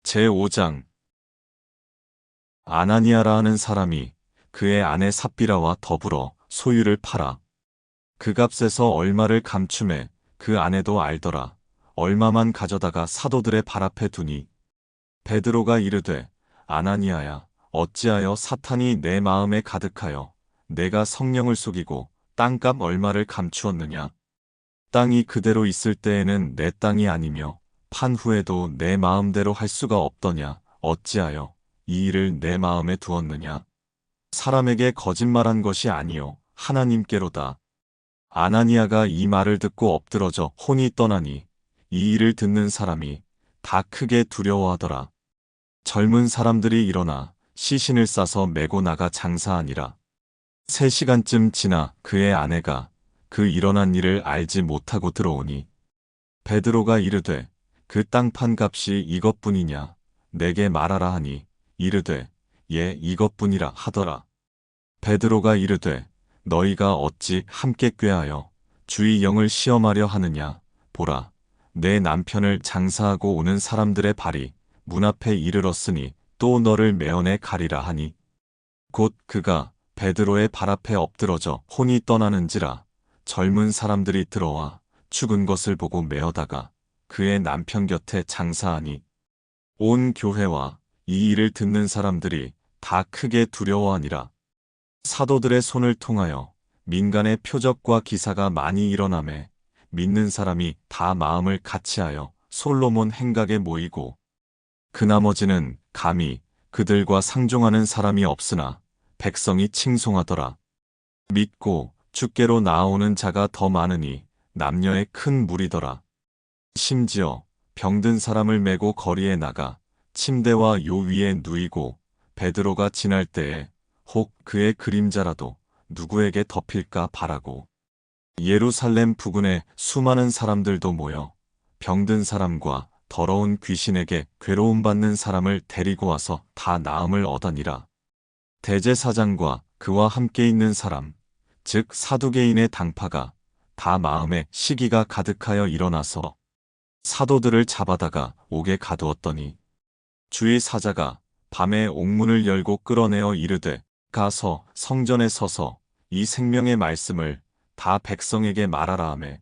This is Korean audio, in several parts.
제5장. 아나니아라 하는 사람이 그의 아내 삽비라와 더불어 소유를 팔아 그 값에서 얼마를 감춤해 그 아내도 알더라. 얼마만 가져다가 사도들의 발 앞에 두니 베드로가 이르되, 아나니아야, 어찌하여 사탄이 내 마음에 가득하여 내가 성령을 속이고 땅값 얼마를 감추었느냐. 땅이 그대로 있을 때에는 내 땅이 아니며 판 후에도 내 마음대로 할 수가 없더냐. 어찌하여 이 일을 내 마음에 두었느냐. 사람에게 거짓말한 것이 아니요 하나님께로다. 아나니아가 이 말을 듣고 엎드러져 혼이 떠나니 이 일을 듣는 사람이 다 크게 두려워하더라. 젊은 사람들이 일어나 시신을 싸서 메고 나가 장사하니라. 3시간쯤 지나 그의 아내가 그 일어난 일을 알지 못하고 들어오니 베드로가 이르되, 그 땅 판 값이 이것뿐이냐. 내게 말하라 하니 이르되, 예, 이것뿐이라 하더라. 베드로가 이르되, 너희가 어찌 함께 꾀하여 주의 영을 시험하려 하느냐. 보라, 내 남편을 장사하고 오는 사람들의 발이 문 앞에 이르렀으니 또 너를 매어내 가리라 하니 곧 그가 베드로의 발 앞에 엎드러져 혼이 떠나는지라. 젊은 사람들이 들어와 죽은 것을 보고 메어다가 그의 남편 곁에 장사하니 온 교회와 이 일을 듣는 사람들이 다 크게 두려워하니라. 사도들의 손을 통하여 민간의 표적과 기사가 많이 일어나매 믿는 사람이 다 마음을 같이하여 솔로몬 행각에 모이고 그 나머지는 감히 그들과 상종하는 사람이 없으나 백성이 칭송하더라. 믿고 주께로 나아오는 자가 더 많으니 남녀의 큰 무리더라. 심지어 병든 사람을 메고 거리에 나가 침대와 요 위에 누이고 베드로가 지날 때에 혹 그의 그림자라도 누구에게 덮일까 바라고 예루살렘 부근에 수많은 사람들도 모여 병든 사람과 더러운 귀신에게 괴로움받는 사람을 데리고 와서 다 나음을 얻으니라. 대제사장과 그와 함께 있는 사람, 즉 사두개인의 당파가 다 마음에 시기가 가득하여 일어나서 사도들을 잡아다가 옥에 가두었더니 주의 사자가 밤에 옥문을 열고 끌어내어 이르되, 가서 성전에 서서 이 생명의 말씀을 다 백성에게 말하라 하매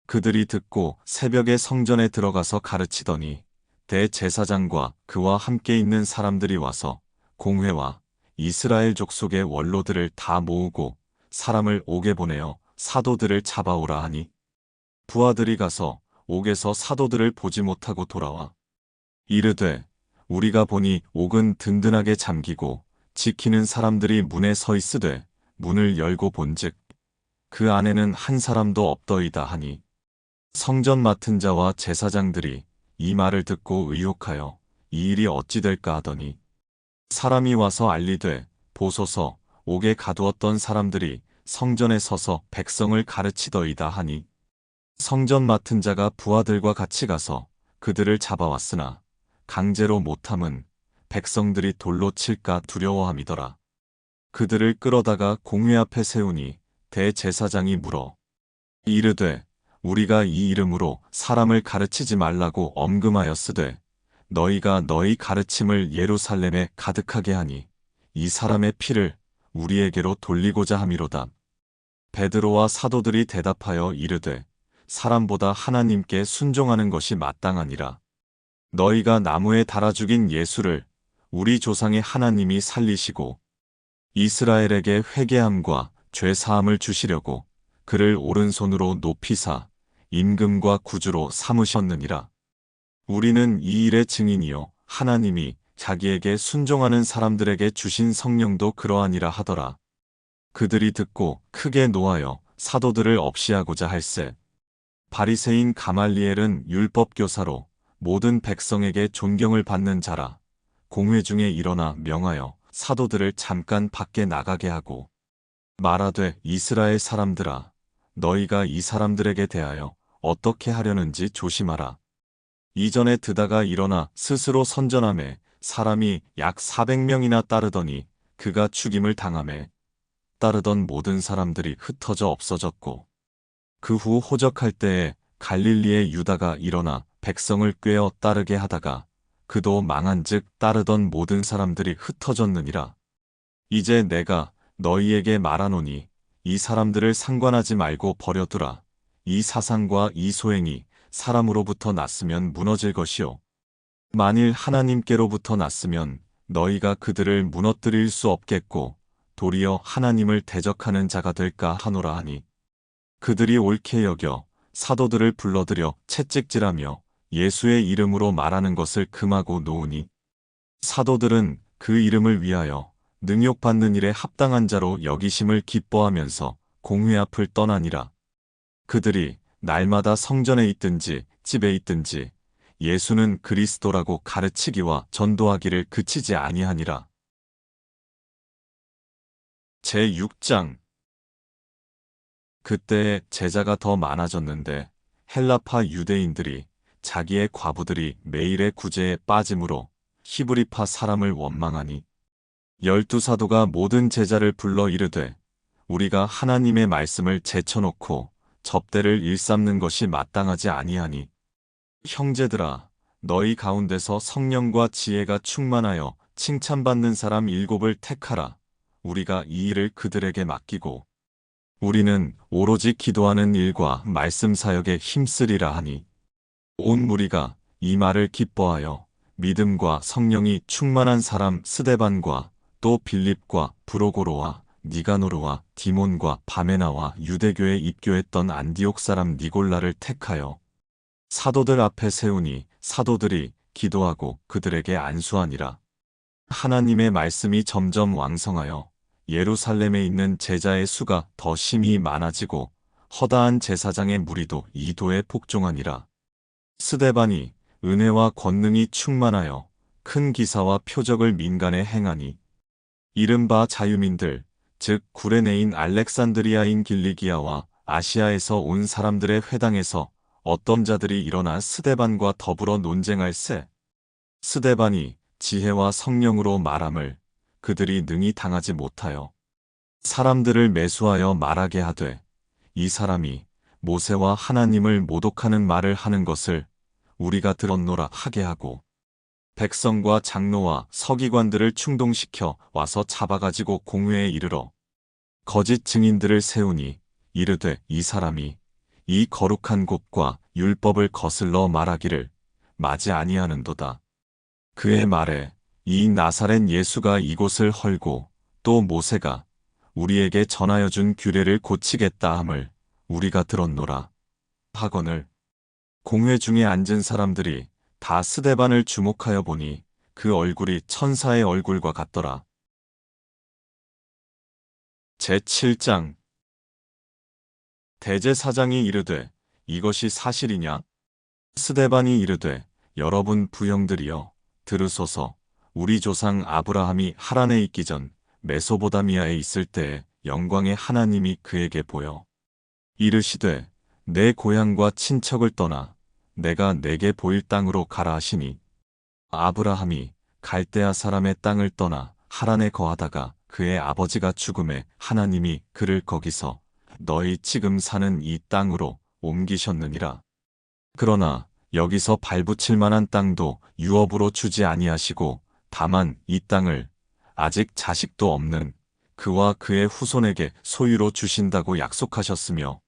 그들이 듣고 새벽에 성전에 들어가서 가르치더니 대제사장과 그와 함께 있는 사람들이 와서 공회와 이스라엘 족속의 원로들을 다 모으고 사람을 옥에 보내어 사도들을 잡아오라 하니 부하들이 가서 옥에서 사도들을 보지 못하고 돌아와 이르되, 우리가 보니 옥은 든든하게 잠기고 지키는 사람들이 문에 서 있으되 문을 열고 본즉 그 안에는 한 사람도 없더이다 하니 성전 맡은 자와 제사장들이 이 말을 듣고 의혹하여 이 일이 어찌 될까 하더니 사람이 와서 알리되, 보소서, 옥에 가두었던 사람들이 성전에 서서 백성을 가르치더이다 하니 성전 맡은 자가 부하들과 같이 가서 그들을 잡아왔으나 강제로 못함은 백성들이 돌로 칠까 두려워함이더라. 그들을 끌어다가 공회 앞에 세우니 대제사장이 물어 이르되, 우리가 이 이름으로 사람을 가르치지 말라고 엄금하였으되 너희가 너희 가르침을 예루살렘에 가득하게 하니 이 사람의 피를 우리에게로 돌리고자 함이로다. 베드로와 사도들이 대답하여 이르되, 사람보다 하나님께 순종하는 것이 마땅하니라. 너희가 나무에 달아 죽인 예수를 우리 조상의 하나님이 살리시고 이스라엘에게 회개함과 죄 사함을 주시려고 그를 오른손으로 높이사 임금과 구주로 삼으셨느니라. 우리는 이 일의 증인이요 하나님이 자기에게 순종하는 사람들에게 주신 성령도 그러하니라 하더라. 그들이 듣고 크게 노하여 사도들을 없이하고자 할세. 바리새인 가말리엘은 율법교사로 모든 백성에게 존경을 받는 자라. 공회 중에 일어나 명하여 사도들을 잠깐 밖에 나가게 하고 말하되, 이스라엘 사람들아, 너희가 이 사람들에게 대하여 어떻게 하려는지 조심하라. 이전에 드다가 일어나 스스로 선전하매 사람이 약 400명이나 따르더니 그가 죽임을 당하매 따르던 모든 사람들이 흩어져 없어졌고 그 후 호적할 때에 갈릴리의 유다가 일어나 백성을 꾀어 따르게 하다가 그도 망한즉 따르던 모든 사람들이 흩어졌느니라. 이제 내가 너희에게 말하노니 이 사람들을 상관하지 말고 버려두라. 이 사상과 이 소행이 사람으로부터 났으면 무너질 것이요 만일 하나님께로부터 났으면 너희가 그들을 무너뜨릴 수 없겠고 도리어 하나님을 대적하는 자가 될까 하노라 하니 그들이 옳게 여겨 사도들을 불러들여 채찍질하며 예수의 이름으로 말하는 것을 금하고 놓으니 사도들은 그 이름을 위하여 능욕받는 일에 합당한 자로 여기심을 기뻐하면서 공회 앞을 떠나니라. 그들이 날마다 성전에 있든지 집에 있든지 예수는 그리스도라고 가르치기와 전도하기를 그치지 아니하니라. 제6장 그때에 제자가 더 많아졌는데 헬라파 유대인들이 자기의 과부들이 매일의 구제에 빠짐으로 히브리파 사람을 원망하니 12사도가 모든 제자를 불러 이르되 우리가 하나님의 말씀을 제쳐놓고 접대를 일삼는 것이 마땅하지 아니하니 형제들아 너희 가운데서 성령과 지혜가 충만하여 칭찬받는 사람 7을 택하라. 우리가 이 일을 그들에게 맡기고 우리는 오로지 기도하는 일과 말씀 사역에 힘쓰리라 하니 온 무리가 이 말을 기뻐하여 믿음과 성령이 충만한 사람 스데반과 또 빌립과 브로고로와 니가노르와 디몬과 바메나와 유대교에 입교했던 안디옥 사람 니골라를 택하여 사도들 앞에 세우니 사도들이 기도하고 그들에게 안수하니라. 하나님의 말씀이 점점 왕성하여 예루살렘에 있는 제자의 수가 더 심히 많아지고 허다한 제사장의 무리도 이도에 복종하니라. 스데반이 은혜와 권능이 충만하여 큰 기사와 표적을 민간에 행하니 이른바 자유민들 즉 구레네인 알렉산드리아인 길리기아와 아시아에서 온 사람들의 회당에서 어떤 자들이 일어나 스데반과 더불어 논쟁할세. 스데반이 지혜와 성령으로 말함을 그들이 능히 당하지 못하여 사람들을 매수하여 말하게 하되 이 사람이 모세와 하나님을 모독하는 말을 하는 것을 우리가 들었노라 하게 하고 백성과 장로와 서기관들을 충동시켜 와서 잡아가지고 공회에 이르러 거짓 증인들을 세우니 이르되 이 사람이 이 거룩한 곳과 율법을 거슬러 말하기를 마지 아니하는도다. 그의 말에 이 나사렛 예수가 이곳을 헐고 또 모세가 우리에게 전하여 준 규례를 고치겠다 함을 우리가 들었노라 하거늘 공회 중에 앉은 사람들이 다 스데반을 주목하여 보니 그 얼굴이 천사의 얼굴과 같더라. 제7장 대제사장이 이르되 이것이 사실이냐? 스데반이 이르되 여러분 부형들이여 들으소서. 우리 조상 아브라함이 하란에 있기 전 메소보다미아에 있을 때에 영광의 하나님이 그에게 보여 이르시되 내 고향과 친척을 떠나 내가 내게 보일 땅으로 가라 하시니 아브라함이 갈대아 사람의 땅을 떠나 하란에 거하다가 그의 아버지가 죽음에 하나님이 그를 거기서 너희 지금 사는 이 땅으로 옮기셨느니라. 그러나 여기서 발붙일 만한 땅도 유업으로 주지 아니하시고 다만 이 땅을 아직 자식도 없는 그와 그의 후손에게 소유로 주신다고 약속하셨으며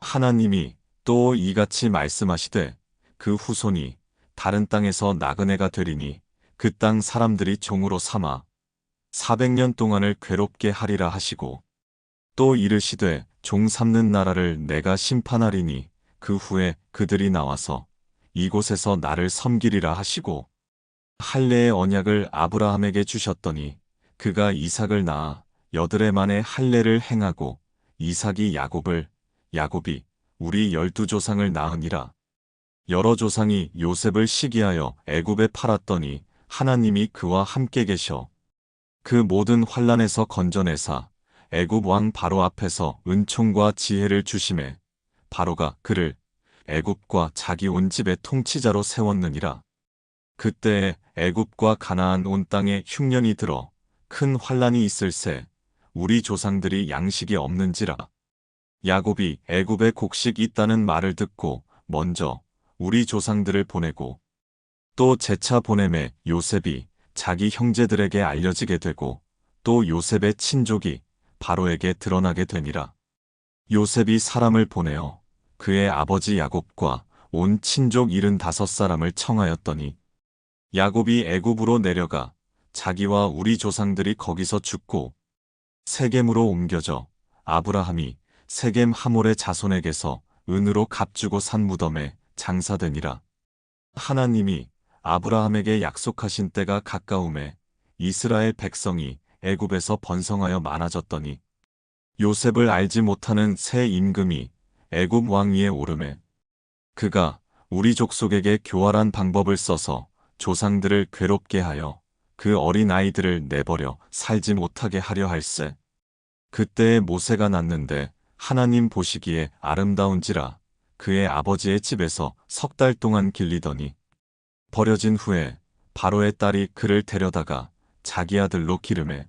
하나님이 또 이같이 말씀하시되 그 후손이 다른 땅에서 나그네가 되리니 그 땅 사람들이 종으로 삼아 400년 동안을 괴롭게 하리라 하시고 또 이르시되 종 삼는 나라를 내가 심판하리니 그 후에 그들이 나와서 이곳에서 나를 섬기리라 하시고 할례의 언약을 아브라함에게 주셨더니 그가 이삭을 낳아 8해 만에 할례를 행하고 이삭이 야곱을 야곱이 우리 12조상을 낳으니라. 여러 조상이 요셉을 시기하여 애굽에 팔았더니 하나님이 그와 함께 계셔 그 모든 환난에서 건져내사 애굽 왕 바로 앞에서 은총과 지혜를 주심에 바로가 그를 애굽과 자기 온 집의 통치자로 세웠느니라. 그때에 애굽과 가나안 온 땅에 흉년이 들어 큰 환난이 있을새 우리 조상들이 양식이 없는지라. 야곱이 애굽에 곡식 있다는 말을 듣고 먼저 우리 조상들을 보내고 또 재차 보냄에 요셉이 자기 형제들에게 알려지게 되고 또 요셉의 친족이 바로에게 드러나게 되니라. 요셉이 사람을 보내어 그의 아버지 야곱과 온 친족 75사람을 청하였더니 야곱이 애굽으로 내려가 자기와 우리 조상들이 거기서 죽고 세겜으로 옮겨져 아브라함이 세겜 하몰의 자손에게서 은으로 값주고 산 무덤에 장사되니라. 하나님이 아브라함에게 약속하신 때가 가까움에 이스라엘 백성이 애굽에서 번성하여 많아졌더니 요셉을 알지 못하는 새 임금이 애굽 왕 위에 오르매 그가 우리 족속에게 교활한 방법을 써서 조상들을 괴롭게 하여 그 어린 아이들을 내버려 살지 못하게 하려 할세. 그때에 모세가 낳는데 하나님 보시기에 아름다운지라 그의 아버지의 집에서 3달 동안 길리더니 버려진 후에 바로의 딸이 그를 데려다가 자기 아들로 기르매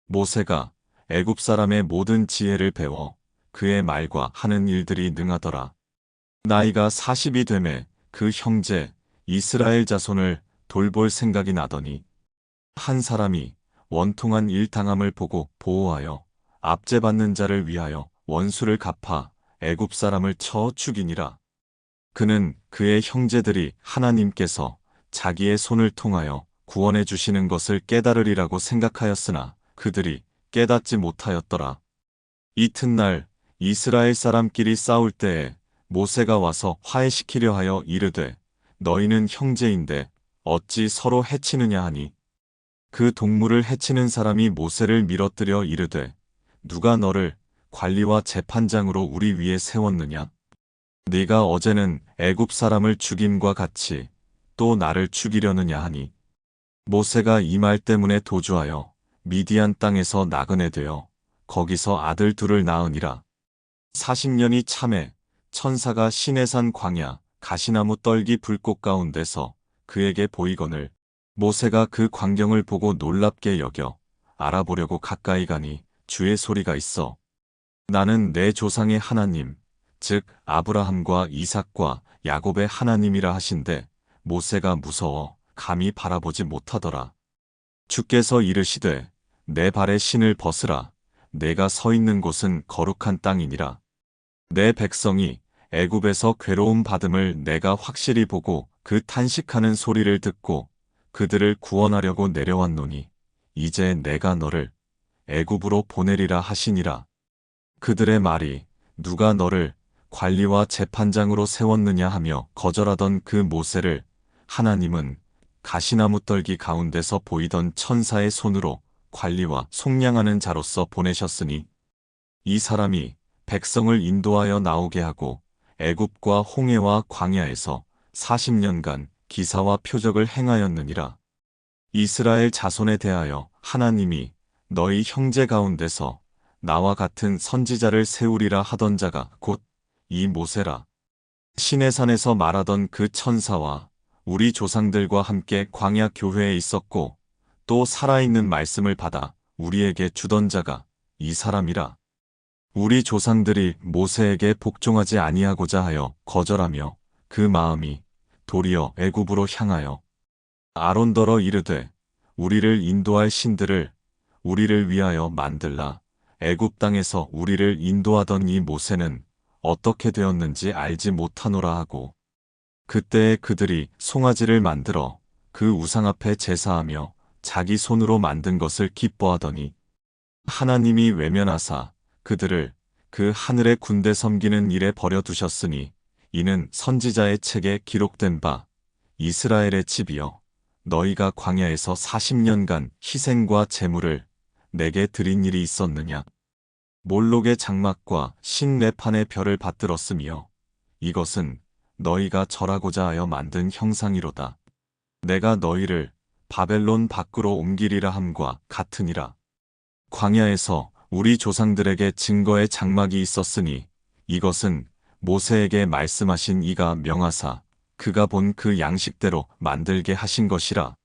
모세가 애굽 사람의 모든 지혜를 배워 그의 말과 하는 일들이 능하더라. 나이가 40이 되매 그 형제 이스라엘 자손을 돌볼 생각이 나더니 한 사람이 원통한 일 당함을 보고 보호하여 압제받는 자를 위하여 원수를 갚아 애굽 사람을 쳐 죽이니라. 그는 그의 형제들이 하나님께서 자기의 손을 통하여 구원해 주시는 것을 깨달으리라고 생각하였으나 그들이 깨닫지 못하였더라. 이튿날 이스라엘 사람끼리 싸울 때에 모세가 와서 화해시키려 하여 이르되 너희는 형제인데 어찌 서로 해치느냐 하니 그 동물을 해치는 사람이 모세를 밀어뜨려 이르되 누가 너를 관리와 재판장으로 우리 위에 세웠느냐? 네가 어제는 애굽 사람을 죽임과 같이 또 나를 죽이려느냐 하니 모세가 이 말 때문에 도주하여 미디안 땅에서 나그네 되어 거기서 아들 둘을 낳으니라. 40년이 참에 천사가 시내산 광야 가시나무 떨기 불꽃 가운데서 그에게 보이거늘 모세가 그 광경을 보고 놀랍게 여겨 알아보려고 가까이 가니 주의 소리가 있어 나는 내 조상의 하나님 즉 아브라함과 이삭과 야곱의 하나님이라 하신데 모세가 무서워 감히 바라보지 못하더라. 주께서 이르시되 내 발에 신을 벗으라 내가 서 있는 곳은 거룩한 땅이니라. 내 백성이 애굽에서 괴로움 받음을 내가 확실히 보고 그 탄식하는 소리를 듣고 그들을 구원하려고 내려왔노니 이제 내가 너를 애굽으로 보내리라 하시니라. 그들의 말이 누가 너를 관리와 재판장으로 세웠느냐 하며 거절하던 그 모세를 하나님은 가시나무 떨기 가운데서 보이던 천사의 손으로 관리와 속량하는 자로서 보내셨으니 이 사람이 백성을 인도하여 나오게 하고 애굽과 홍해와 광야에서 40년간 기사와 표적을 행하였느니라. 이스라엘 자손에 대하여 하나님이 너희 형제 가운데서 나와 같은 선지자를 세우리라 하던 자가 곧 이 모세라. 시내산에서 말하던 그 천사와 우리 조상들과 함께 광야 교회에 있었고 또 살아있는 말씀을 받아 우리에게 주던 자가 이 사람이라. 우리 조상들이 모세에게 복종하지 아니하고자 하여 거절하며 그 마음이 도리어 애굽으로 향하여 아론더러 이르되 우리를 인도할 신들을 우리를 위하여 만들라. 애굽 땅에서 우리를 인도하던 이 모세는 어떻게 되었는지 알지 못하노라 하고 그때에 그들이 송아지를 만들어 그 우상 앞에 제사하며 자기 손으로 만든 것을 기뻐하더니 하나님이 외면하사 그들을 그 하늘의 군대 섬기는 일에 버려두셨으니 이는 선지자의 책에 기록된 바 이스라엘의 집이여 너희가 광야에서 40년간 희생과 제물을 내게 드린 일이 있었느냐. 몰록의 장막과 신레판의 별을 받들었으며 이것은 너희가 절하고자 하여 만든 형상이로다. 내가 너희를 바벨론 밖으로 옮기리라 함과 같으니라. 광야에서 우리 조상들에게 증거의 장막이 있었으니 이것은 모세에게 말씀하신 이가 명하사 그가 본 그 양식대로 만들게 하신 것이라.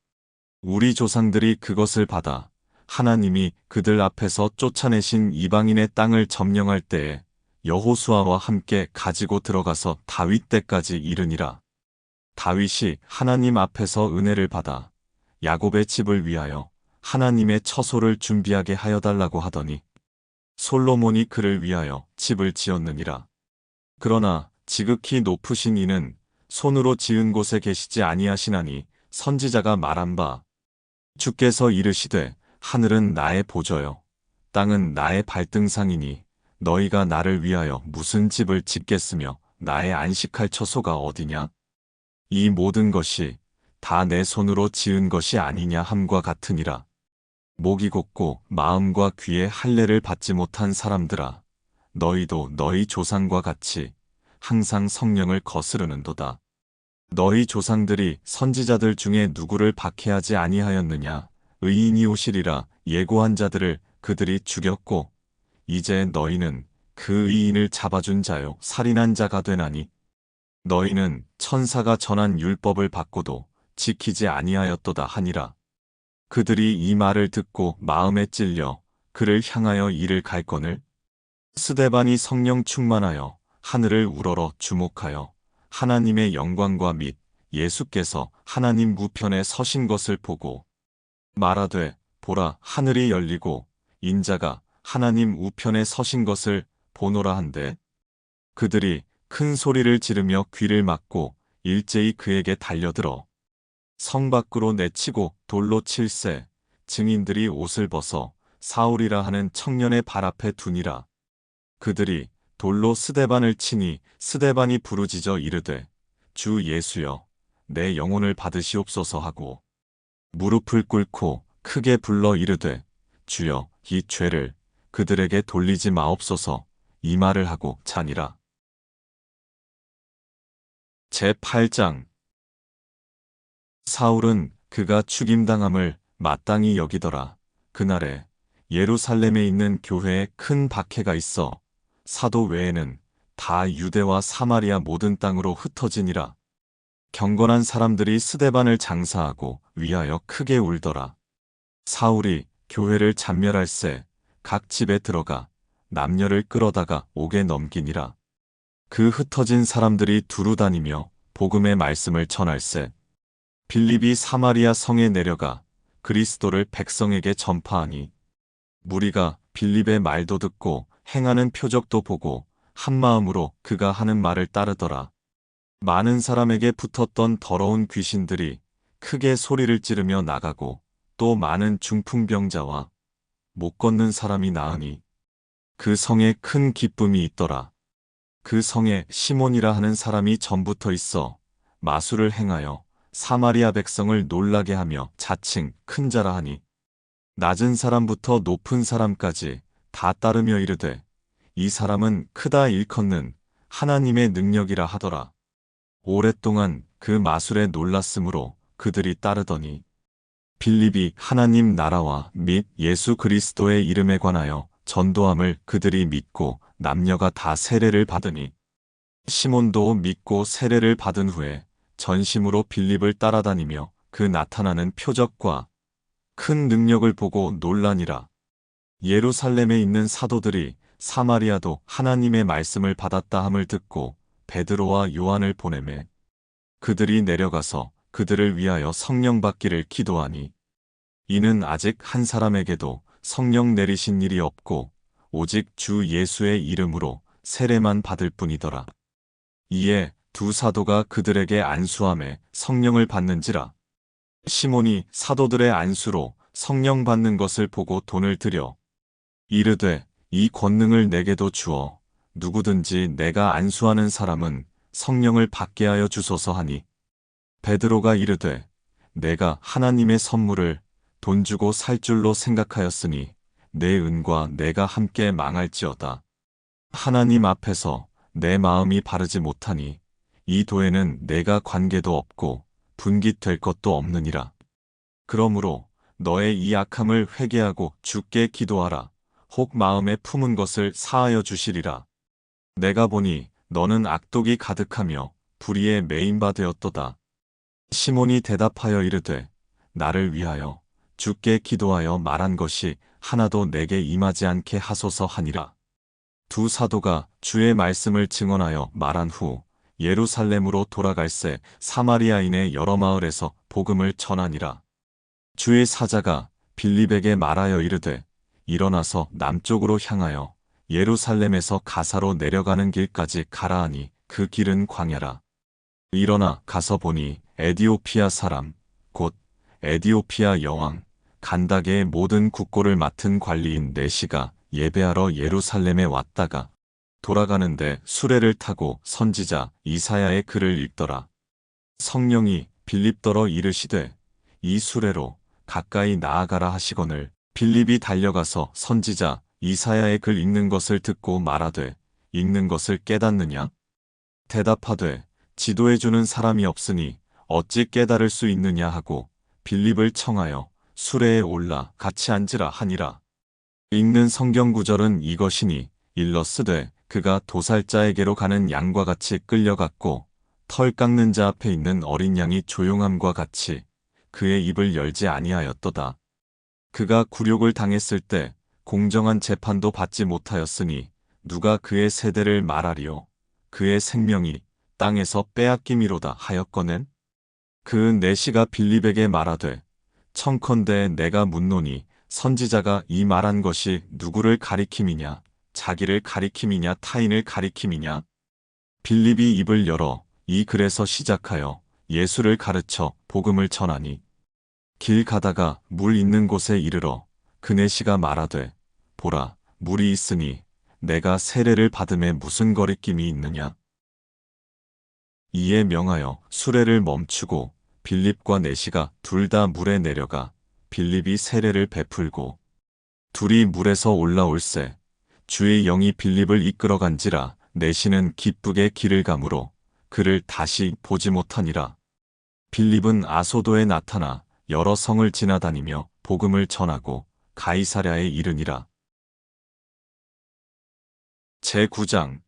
우리 조상들이 그것을 받아 하나님이 그들 앞에서 쫓아내신 이방인의 땅을 점령할 때에 여호수아와 함께 가지고 들어가서 다윗 때까지 이르니라. 다윗이 하나님 앞에서 은혜를 받아 야곱의 집을 위하여 하나님의 처소를 준비하게 하여 달라고 하더니 솔로몬이 그를 위하여 집을 지었느니라. 그러나 지극히 높으신 이는 손으로 지은 곳에 계시지 아니하시나니 선지자가 말한 바 주께서 이르시되 하늘은 나의 보저요 땅은 나의 발등상이니 너희가 나를 위하여 무슨 집을 짓겠으며 나의 안식할 처소가 어디냐? 이 모든 것이 다 내 손으로 지은 것이 아니냐 함과 같으니라. 목이 곧고 마음과 귀에 할례를 받지 못한 사람들아, 너희도 너희 조상과 같이 항상 성령을 거스르는도다. 너희 조상들이 선지자들 중에 누구를 박해하지 아니하였느냐? 의인이 오시리라 예고한 자들을 그들이 죽였고 이제 너희는 그 의인을 잡아준 자요 살인한 자가 되나니 너희는 천사가 전한 율법을 받고도 지키지 아니하였도다 하니라. 그들이 이 말을 듣고 마음에 찔려 그를 향하여 이를 갈거늘 스데반이 성령 충만하여 하늘을 우러러 주목하여 하나님의 영광과 및 예수께서 하나님 우편에 서신 것을 보고 말하되 보라 하늘이 열리고 인자가 하나님 우편에 서신 것을 보노라 한데 그들이 큰 소리를 지르며 귀를 막고 일제히 그에게 달려들어 성 밖으로 내치고 돌로 칠세 증인들이 옷을 벗어 사울이라 하는 청년의 발 앞에 두니라. 그들이 돌로 스데반을 치니 스데반이 부르짖어 이르되 주 예수여 내 영혼을 받으시옵소서 하고 무릎을 꿇고 크게 불러 이르되 주여 이 죄를 그들에게 돌리지 마옵소서 이 말을 하고 자니라. 제8장 사울은 그가 죽임당함을 마땅히 여기더라. 그날에 예루살렘에 있는 교회에 큰 박해가 있어 사도 외에는 다 유대와 사마리아 모든 땅으로 흩어지니라. 경건한 사람들이 스데반을 장사하고 위하여 크게 울더라. 사울이 교회를 잔멸할새 각 집에 들어가 남녀를 끌어다가 옥에 넘기니라. 그 흩어진 사람들이 두루 다니며 복음의 말씀을 전할새 빌립이 사마리아 성에 내려가 그리스도를 백성에게 전파하니 무리가 빌립의 말도 듣고 행하는 표적도 보고 한마음으로 그가 하는 말을 따르더라. 많은 사람에게 붙었던 더러운 귀신들이 크게 소리를 지르며 나가고 또 많은 중풍병자와 못 걷는 사람이 나으니 그 성에 큰 기쁨이 있더라. 그 성에 시몬이라 하는 사람이 전부터 있어 마술을 행하여 사마리아 백성을 놀라게 하며 자칭 큰 자라 하니 낮은 사람부터 높은 사람까지 다 따르며 이르되 이 사람은 크다 일컫는 하나님의 능력이라 하더라. 오랫동안 그 마술에 놀랐으므로 그들이 따르더니 빌립이 하나님 나라와 및 예수 그리스도의 이름에 관하여 전도함을 그들이 믿고 남녀가 다 세례를 받으니 시몬도 믿고 세례를 받은 후에 전심으로 빌립을 따라다니며 그 나타나는 표적과 큰 능력을 보고 놀라니라. 예루살렘에 있는 사도들이 사마리아도 하나님의 말씀을 받았다 함을 듣고 베드로와 요한을 보내매 그들이 내려가서 그들을 위하여 성령 받기를 기도하니 이는 아직 한 사람에게도 성령 내리신 일이 없고 오직 주 예수의 이름으로 세례만 받을 뿐이더라. 이에 두 사도가 그들에게 안수함에 성령을 받는지라. 시몬이 사도들의 안수로 성령 받는 것을 보고 돈을 들여 이르되 이 권능을 내게도 주어 누구든지 내가 안수하는 사람은 성령을 받게 하여 주소서 하니 베드로가 이르되 내가 하나님의 선물을 돈 주고 살 줄로 생각하였으니 내 은과 내가 함께 망할지어다. 하나님 앞에서 내 마음이 바르지 못하니 이 도에는 내가 관계도 없고 분깃될 것도 없느니라. 그러므로 너의 이 악함을 회개하고 주께 기도하라. 혹 마음에 품은 것을 사하여 주시리라. 내가 보니 너는 악독이 가득하며 불의에 매인 바 되었도다. 시몬이 대답하여 이르되 나를 위하여 주께 기도하여 말한 것이 하나도 내게 임하지 않게 하소서 하니라. 두 사도가 주의 말씀을 증언하여 말한 후 예루살렘으로 돌아갈새 사마리아인의 여러 마을에서 복음을 전하니라. 주의 사자가 빌립에게 말하여 이르되 일어나서 남쪽으로 향하여 예루살렘에서 가사로 내려가는 길까지 가라 하니 그 길은 광야라. 일어나 가서 보니 에디오피아 사람 곧 에디오피아 여왕 간다게의 모든 국고를 맡은 관리인 네시가 예배하러 예루살렘에 왔다가 돌아가는데 수레를 타고 선지자 이사야의 글을 읽더라. 성령이 빌립더러 이르시되 이 수레로 가까이 나아가라 하시거늘 빌립이 달려가서 선지자 이사야의 글 읽는 것을 듣고 말하되 읽는 것을 깨닫느냐? 대답하되 지도해주는 사람이 없으니 어찌 깨달을 수 있느냐 하고 빌립을 청하여 수레에 올라 같이 앉으라 하니라. 읽는 성경 구절은 이것이니 일러스되 그가 도살자에게로 가는 양과 같이 끌려갔고 털 깎는 자 앞에 있는 어린 양이 조용함과 같이 그의 입을 열지 아니하였도다. 그가 굴욕을 당했을 때 공정한 재판도 받지 못하였으니 누가 그의 세대를 말하리요. 그의 생명이 땅에서 빼앗김이로다 하였거늘. 그 내시가 빌립에게 말하되 청컨대 내가 묻노니 선지자가 이 말한 것이 누구를 가리킴이냐 자기를 가리킴이냐 타인을 가리킴이냐. 빌립이 입을 열어 이 글에서 시작하여 예수를 가르쳐 복음을 전하니 길 가다가 물 있는 곳에 이르러 그 내시가 말하되 보라 물이 있으니 내가 세례를 받음에 무슨 거리낌이 있느냐. 이에 명하여 수레를 멈추고 빌립과 내시가 둘 다 물에 내려가 빌립이 세례를 베풀고 둘이 물에서 올라올새 주의 영이 빌립을 이끌어간지라 내시는 기쁘게 길을 가므로 그를 다시 보지 못하니라. 빌립은 아소도에 나타나 여러 성을 지나다니며 복음을 전하고 가이사랴에 이르니라. 제9장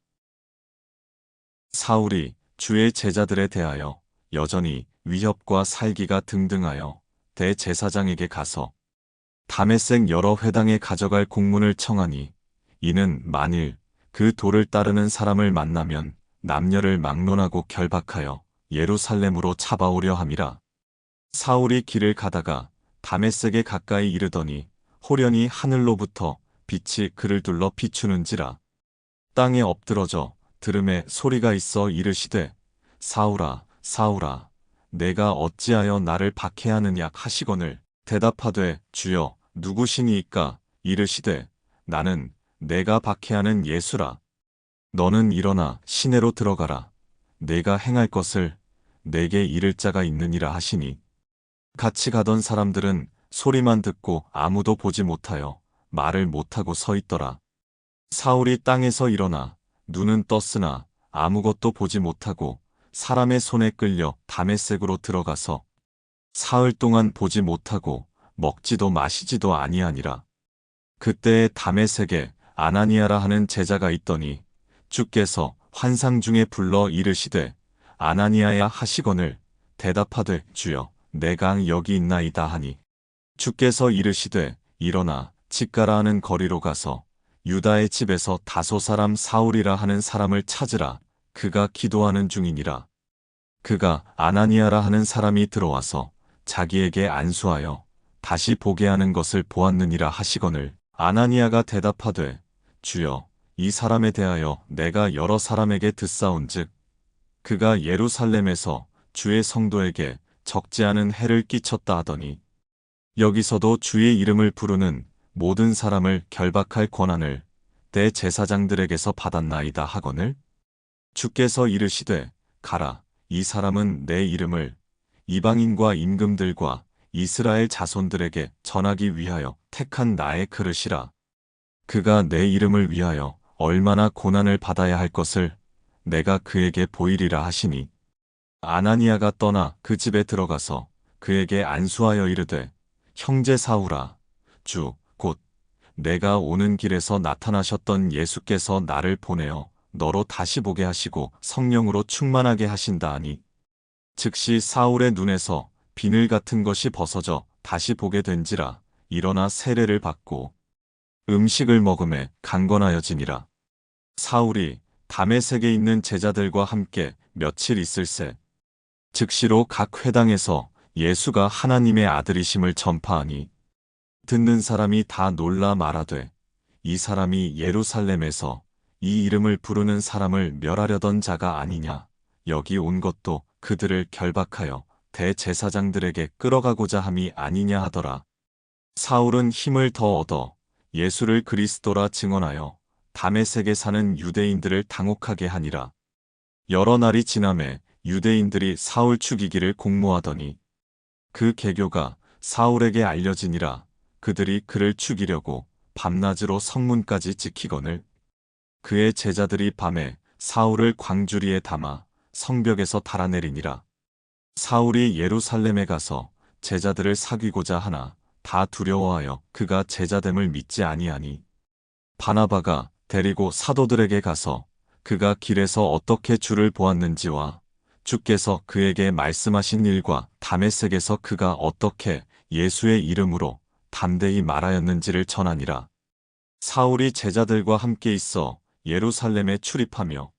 사울이 주의 제자들에 대하여 여전히 위협과 살기가 등등하여 대제사장에게 가서 다메섹 여러 회당에 가져갈 공문을 청하니 이는 만일 그 도를 따르는 사람을 만나면 남녀를 막론하고 결박하여 예루살렘으로 잡아오려 함이라. 사울이 길을 가다가 다메섹에 가까이 이르더니 호련히 하늘로부터 빛이 그를 둘러 비추는지라. 땅에 엎드러져 들음에 소리가 있어 이르시되 사울아 사울아 내가 어찌하여 나를 박해하느냐 하시거늘 대답하되 주여 누구시니이까 이르시되 나는 내가 박해하는 예수라. 너는 일어나 시내로 들어가라. 내가 행할 것을 내게 이를 자가 있느니라 하시니 같이 가던 사람들은 소리만 듣고 아무도 보지 못하여 말을 못하고 서 있더라. 사울이 땅에서 일어나 눈은 떴으나 아무것도 보지 못하고 사람의 손에 끌려 다메섹으로 들어가서 사흘 동안 보지 못하고 먹지도 마시지도 아니하니라. 그때에 다메섹에 아나니아라 하는 제자가 있더니 주께서 환상 중에 불러 이르시되 아나니아야 하시거늘 대답하되 주여 내가 여기 있나이다 하니 주께서 이르시되 일어나 직가라 하는 거리로 가서 유다의 집에서 다소 사람 사울이라 하는 사람을 찾으라. 그가 기도하는 중이니라. 그가 아나니아라 하는 사람이 들어와서 자기에게 안수하여 다시 보게 하는 것을 보았느니라 하시거늘 아나니아가 대답하되 주여 이 사람에 대하여 내가 여러 사람에게 듣사온즉 그가 예루살렘에서 주의 성도에게 적지 않은 해를 끼쳤다 하더니 여기서도 주의 이름을 부르는 모든 사람을 결박할 권한을 대제사장들에게서 받았나이다 하거늘 주께서 이르시되 가라. 이 사람은 내 이름을 이방인과 임금들과 이스라엘 자손들에게 전하기 위하여 택한 나의 그릇이라. 그가 내 이름을 위하여 얼마나 고난을 받아야 할 것을 내가 그에게 보이리라 하시니 아나니아가 떠나 그 집에 들어가서 그에게 안수하여 이르되 형제 사울아 주 곧 내가 오는 길에서 나타나셨던 예수께서 나를 보내어 너로 다시 보게 하시고 성령으로 충만하게 하신다 하니 즉시 사울의 눈에서 비늘 같은 것이 벗어져 다시 보게 된지라. 일어나 세례를 받고 음식을 먹음에 강건하여지니라. 사울이 다메섹에 있는 제자들과 함께 며칠 있을새. 즉시로 각 회당에서 예수가 하나님의 아들이심을 전파하니 듣는 사람이 다 놀라 말하되 이 사람이 예루살렘에서 이 이름을 부르는 사람을 멸하려던 자가 아니냐. 여기 온 것도 그들을 결박하여 대제사장들에게 끌어가고자 함이 아니냐 하더라. 사울은 힘을 더 얻어 예수를 그리스도라 증언하여 다메섹에 사는 유대인들을 당혹하게 하니라. 여러 날이 지나매 유대인들이 사울 죽이기를 공모하더니 그 계교가 사울에게 알려지니라. 그들이 그를 죽이려고 밤낮으로 성문까지 지키거늘 그의 제자들이 밤에 사울을 광주리에 담아 성벽에서 달아내리니라. 사울이 예루살렘에 가서 제자들을 사귀고자 하나 다 두려워하여 그가 제자됨을 믿지 아니하니 바나바가 데리고 사도들에게 가서 그가 길에서 어떻게 주를 보았는지와 주께서 그에게 말씀하신 일과 다메섹에서 그가 어떻게 예수의 이름으로 담대히 말하였는지를 전하니라. 사울이 제자들과 함께 있어 예루살렘에 출입하며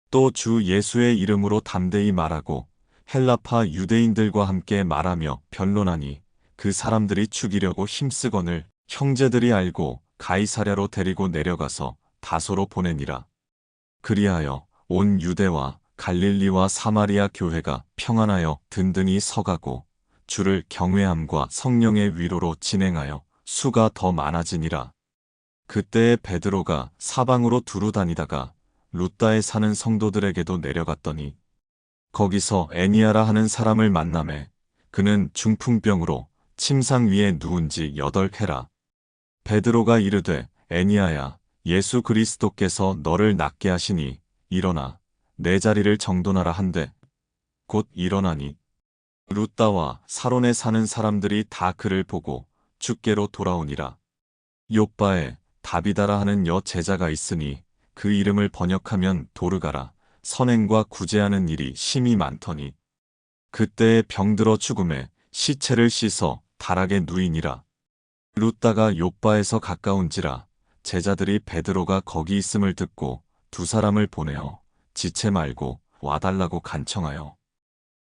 또 주 예수의 이름으로 담대히 말하고 헬라파 유대인들과 함께 말하며 변론하니 그 사람들이 죽이려고 힘쓰거늘 형제들이 알고 가이사랴로 데리고 내려가서 다소로 보내니라. 그리하여 온 유대와 갈릴리와 사마리아 교회가 평안하여 든든히 서가고 주를 경외함과 성령의 위로로 진행하여 수가 더 많아지니라. 그때에 베드로가 사방으로 두루 다니다가 루다에 사는 성도들에게도 내려갔더니 거기서 애니아라 하는 사람을 만나매 그는 중풍병으로 침상 위에 누운 지 8해라. 베드로가 이르되 애니아야 예수 그리스도께서 너를 낫게 하시니 일어나 내 자리를 정돈하라 한데 곧 일어나니 루다와 사론에 사는 사람들이 다 그를 보고 주께로 돌아오니라. 요빠에 다비다라 하는 여 제자가 있으니 그 이름을 번역하면 도르가라. 선행과 구제하는 일이 심히 많더니 그때에 병들어 죽음에 시체를 씻어 다락에 누이니라. 루다가 요빠에서 가까운지라 제자들이 베드로가 거기 있음을 듣고 두 사람을 보내어 지체 말고 와달라고 간청하여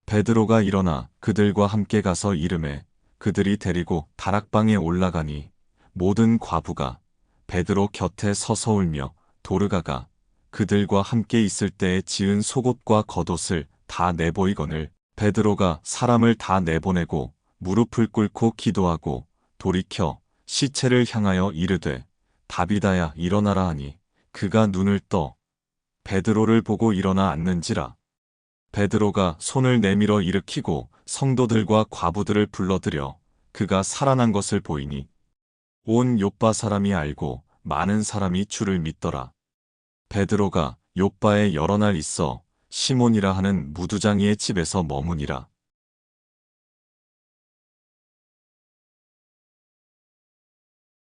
베드로가 일어나 그들과 함께 가서 이르매 그들이 데리고 다락방에 올라가니 모든 과부가 베드로 곁에 서서 울며 도르가가 그들과 함께 있을 때에 지은 속옷과 겉옷을 다 내보이거늘 베드로가 사람을 다 내보내고 무릎을 꿇고 기도하고 돌이켜 시체를 향하여 이르되 다비다야 일어나라 하니 그가 눈을 떠 베드로를 보고 일어나 앉는지라. 베드로가 손을 내밀어 일으키고 성도들과 과부들을 불러들여 그가 살아난 것을 보이니 온 요빠 사람이 알고 많은 사람이 주를 믿더라. 베드로가 요빠에 여러 날 있어 시몬이라 하는 무두장이의 집에서 머무니라.